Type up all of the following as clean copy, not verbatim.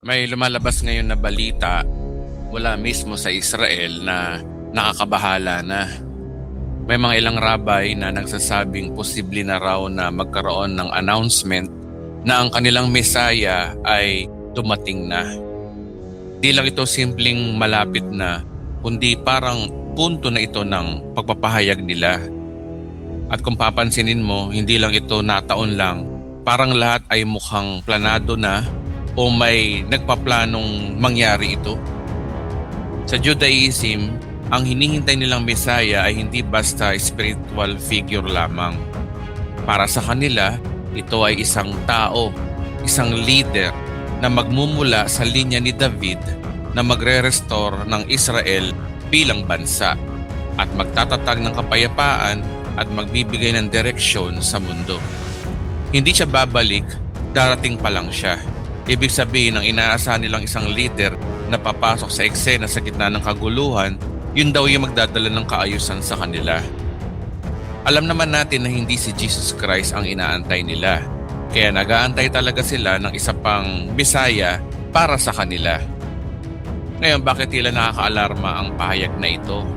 May lumalabas ngayon na balita mula mismo sa Israel na nakakabahala na. May mga ilang rabay na nagsasabing posible na raw na magkaroon ng announcement na ang kanilang Mesaya ay dumating na. Di lang ito simpleng malapit na, kundi parang punto na ito ng pagpapahayag nila. At kung papansinin mo, hindi lang ito nataon lang, parang lahat ay mukhang planado na o may nagpaplanong mangyari ito. Sa Judaism, ang hinihintay nilang Mesaya ay hindi basta spiritual figure lamang. Para sa kanila, ito ay isang tao, isang leader na magmumula sa linya ni David na magre-restore ng Israel bilang bansa at magtatatag ng kapayapaan at magbibigay ng direksyon sa mundo. Hindi siya babalik, darating pa lang siya. Ibig sabihin ng inaasahan nilang isang leader na papasok sa eksena sa gitna ng kaguluhan, yun daw yung magdadala ng kaayusan sa kanila. Alam naman natin na hindi si Jesus Christ ang inaantay nila. Kaya nag-aantay talaga sila ng isa pang Mesaya para sa kanila. Ngayon, bakit tila nakakaalarma ang pahayag na ito?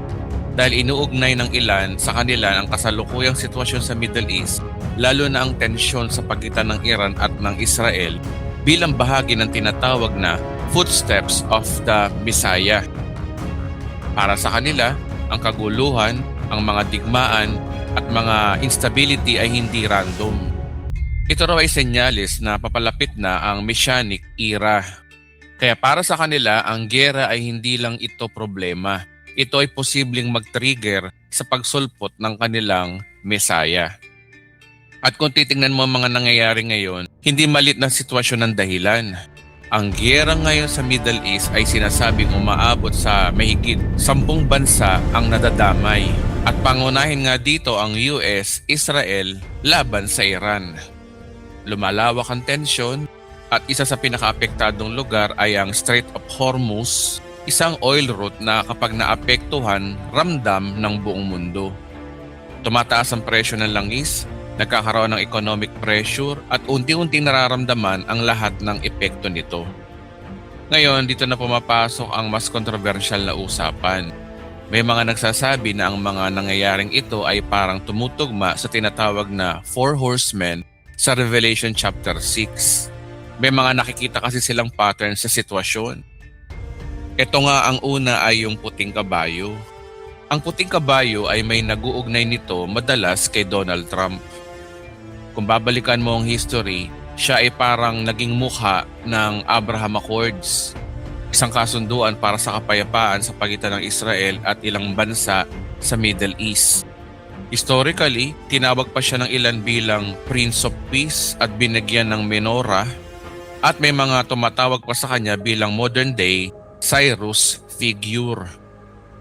Dahil inuugnay ng ilan sa kanila ang kasalukuyang sitwasyon sa Middle East, lalo na ang tensyon sa pagitan ng Iran at ng Israel bilang bahagi ng tinatawag na footsteps of the Messiah. Para sa kanila, ang kaguluhan, ang mga digmaan at mga instability ay hindi random. Ito raw ay senyales na papalapit na ang Messianic era. Kaya para sa kanila, ang giyera ay hindi lang ito problema. Ito ay posibleng mag-trigger sa pagsulpot ng kanilang Mesaya. At kung titingnan mo ang mga nangyayari ngayon, hindi malit na sitwasyon ng dahilan. Ang giyera ngayon sa Middle East ay sinasabing umaabot sa mahigit 10 bansa ang nadadamay. At pangunahin nga dito ang US, Israel laban sa Iran. Lumalawak ang tensyon at isa sa pinakaapektadong lugar ay ang Strait of Hormuz, isang oil route na kapag naapektuhan, ramdam ng buong mundo. Tumataas ang presyo ng langis, nagkakaroon ng economic pressure at unti-unting nararamdaman ang lahat ng epekto nito. Ngayon, dito na pumapasok ang mas kontrobersyal na usapan. May mga nagsasabi na ang mga nangyayaring ito ay parang tumutugma sa tinatawag na Four Horsemen sa Revelation chapter 6. May mga nakikita kasi silang pattern sa sitwasyon. Ito nga ang una ay yung puting kabayo. Ang puting kabayo ay may nag-uugnay nito madalas kay Donald Trump. Kung babalikan mo ang history, siya ay parang naging mukha ng Abraham Accords, isang kasunduan para sa kapayapaan sa pagitan ng Israel at ilang bansa sa Middle East. Historically, tinawag pa siya ng ilan bilang Prince of Peace at binigyan ng menorah, at may mga tumatawag pa sa kanya bilang modern-day Cyrus figure.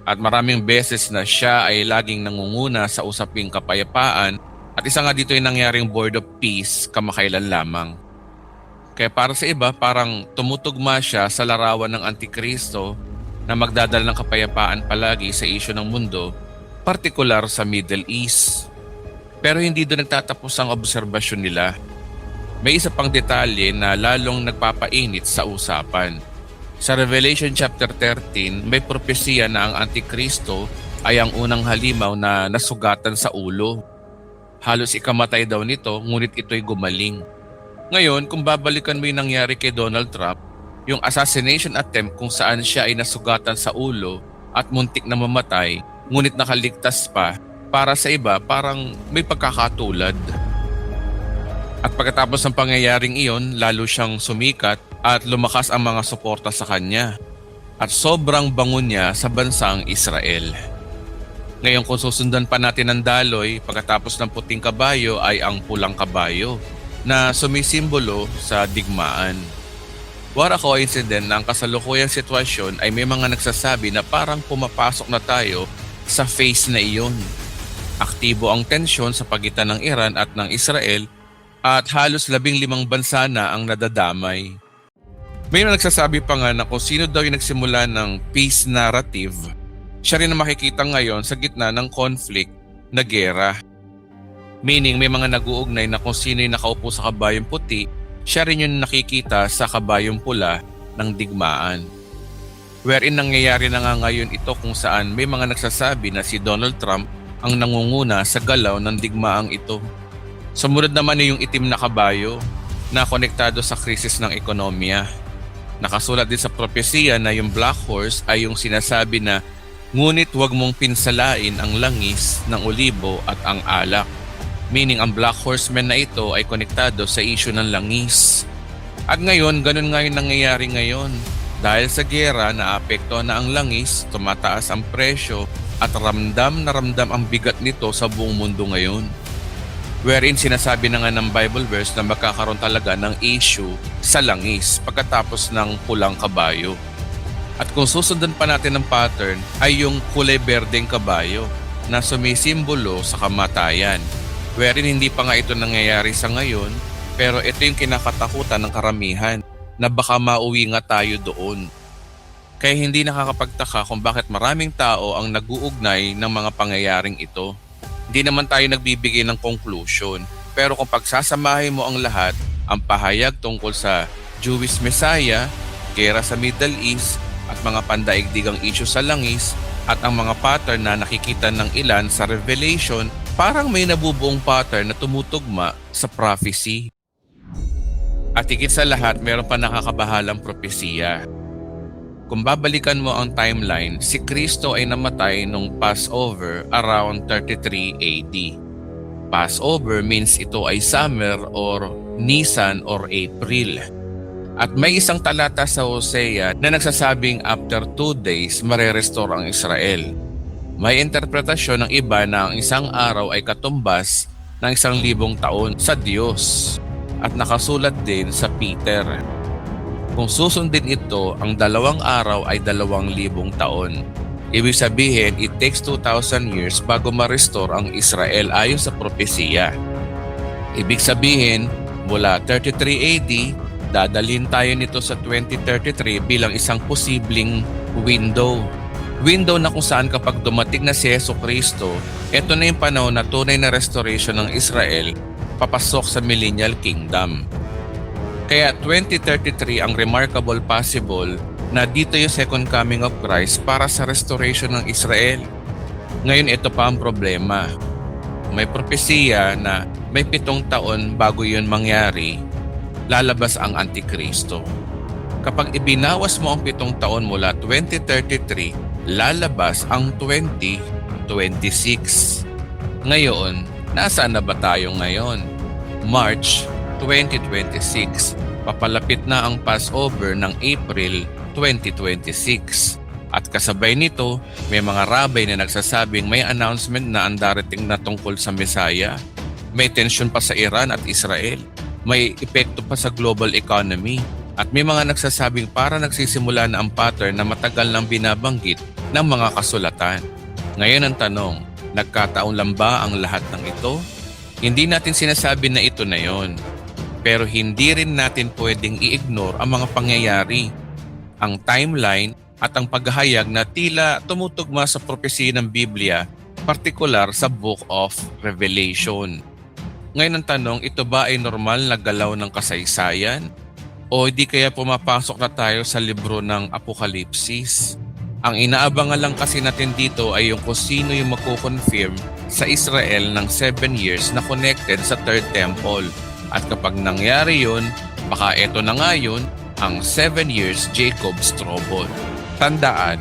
At maraming beses na siya ay laging nangunguna sa usaping kapayapaan at isa nga dito ay nangyaring Board of Peace kamakailan lamang. Kaya para sa iba, parang tumutugma siya sa larawan ng Antikristo na magdadala ng kapayapaan palagi sa isyu ng mundo, partikular sa Middle East. Pero hindi doon nagtatapos ang obserbasyon nila. May isa pang detalye na lalong nagpapainit sa usapan. Sa Revelation chapter 13, may propesya na ang Antikristo ay ang unang halimaw na nasugatan sa ulo. Halos ikamatay daw nito, ngunit ito'y gumaling. Ngayon, kung babalikan mo yung nangyari kay Donald Trump, yung assassination attempt kung saan siya ay nasugatan sa ulo at muntik na mamatay, ngunit nakaligtas pa, para sa iba parang may pagkakatulad. At pagkatapos ng pangyayaring iyon, lalo siyang sumikat at lumakas ang mga suporta sa kanya. At sobrang bangon niya sa bansang Israel. Ngayon kung susundan pa natin ang daloy, pagkatapos ng puting kabayo ay ang pulang kabayo na sumisimbolo sa digmaan. What a coincidence na ang kasalukuyang sitwasyon ay may mga nagsasabi na parang pumapasok na tayo sa phase na iyon. Aktibo ang tensyon sa pagitan ng Iran at ng Israel at halos 15 bansa na ang nadadamay. May mga nagsasabi pa nga na kung sino daw yung nagsimula ng peace narrative, siya rin na makikita ngayon sa gitna ng conflict na gera. Meaning may mga nag-uugnay na kung sino yung nakaupo sa kabayong puti, siya rin yung nakikita sa kabayong pula ng digmaan. Wherein nangyayari na nga ngayon ito kung saan may mga nagsasabi na si Donald Trump ang nangunguna sa galaw ng digmaang ito. Sumunod naman ay yung itim na kabayo na konektado sa krisis ng ekonomiya. Nakasulat din sa propesiya na yung Black Horse ay yung sinasabi na ngunit huwag mong pinsalain ang langis ng olibo at ang alak. Meaning ang Black Horseman na ito ay konektado sa issue ng langis. At ngayon, ganun nga yung nangyayari ngayon. Dahil sa giyera, naapekto na ang langis, tumataas ang presyo at ramdam na ramdam ang bigat nito sa buong mundo ngayon. Wherein sinasabi na nga ng Bible verse na magkakaroon talaga ng issue sa langis pagkatapos ng pulang kabayo. At kung susundan pa natin ng pattern ay yung kulay berdeng kabayo na sumisimbolo sa kamatayan. Wherein hindi pa nga ito nangyayari sa ngayon, pero ito yung kinakatakutan ng karamihan na baka mauwi nga tayo doon. Kaya hindi nakakapagtaka kung bakit maraming tao ang nag-uugnay ng mga pangyayaring ito. Hindi naman tayo nagbibigay ng conclusion, pero kung pagsasamahin mo ang lahat, ang pahayag tungkol sa Jewish Messiah, gera sa Middle East, at mga pandaigdigang issue sa langis, at ang mga pattern na nakikita ng ilan sa Revelation, parang may nabubuong pattern na tumutugma sa prophecy. At higit sa lahat, meron pa nakakabahalang propesiya. Kung babalikan mo ang timeline, si Kristo ay namatay nung Passover around 33 AD. Passover means ito ay summer or Nisan or April. At may isang talata sa Hosea na nagsasabing after 2 days marerestore ang Israel. May interpretasyon ng iba na ang isang araw ay katumbas ng 1,000 taon sa Diyos. At nakasulat din sa Peter. Kung susundin ito, ang 2 araw ay 2,000 taon. Ibig sabihin, it takes 2,000 years bago ma-restore ang Israel ayon sa propesiya. Ibig sabihin, mula 33 AD, dadalhin tayo nito sa 2033 bilang isang posibleng window. Window na kung saan kapag dumating na si Jesucristo, ito na yung panahon na tunay na restoration ng Israel papasok sa Millennial Kingdom. Kaya 2033 ang remarkable possible na dito yung second coming of Christ para sa restoration ng Israel. Ngayon ito pa ang problema. May propesiya na may 7 taon bago yun mangyari, lalabas ang Antikristo. Kapag ibinawas mo ang 7 taon mula 2033, lalabas ang 2026. Ngayon, nasaan na ba tayo ngayon? March 2026. Papalapit na ang Passover ng April 2026. At kasabay nito, may mga rabbi na nagsasabing may announcement na ang darating na tungkol sa Messiah. May tensyon pa sa Iran at Israel. May epekto pa sa global economy. At may mga nagsasabing para nagsisimula na ang pattern na matagal nang binabanggit ng mga kasulatan. Ngayon ang tanong, nagkataon lang ba ang lahat ng ito? Hindi natin sinasabi na ito na yon. Pero hindi rin natin pwedeng i-ignore ang mga pangyayari, ang timeline at ang paghahayag na tila tumutugma sa propesiya ng Biblia, partikular sa Book of Revelation. Ngayon ang tanong, ito ba ay normal na galaw ng kasaysayan? O di kaya pumapasok na tayo sa libro ng Apokalipsis? Ang inaabangan lang kasi natin dito ay yung kung sino yung magko-confirm sa Israel ng 7 years na connected sa Third Temple. At kapag nangyari yun, baka eto na nga yun, ang 7 years Jacob's trouble. Tandaan,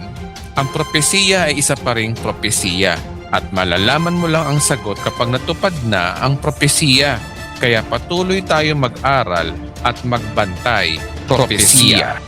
ang propesiya ay isa pa ring propesiya at malalaman mo lang ang sagot kapag natupad na ang propesiya. Kaya patuloy tayo mag-aral at magbantay propesiya.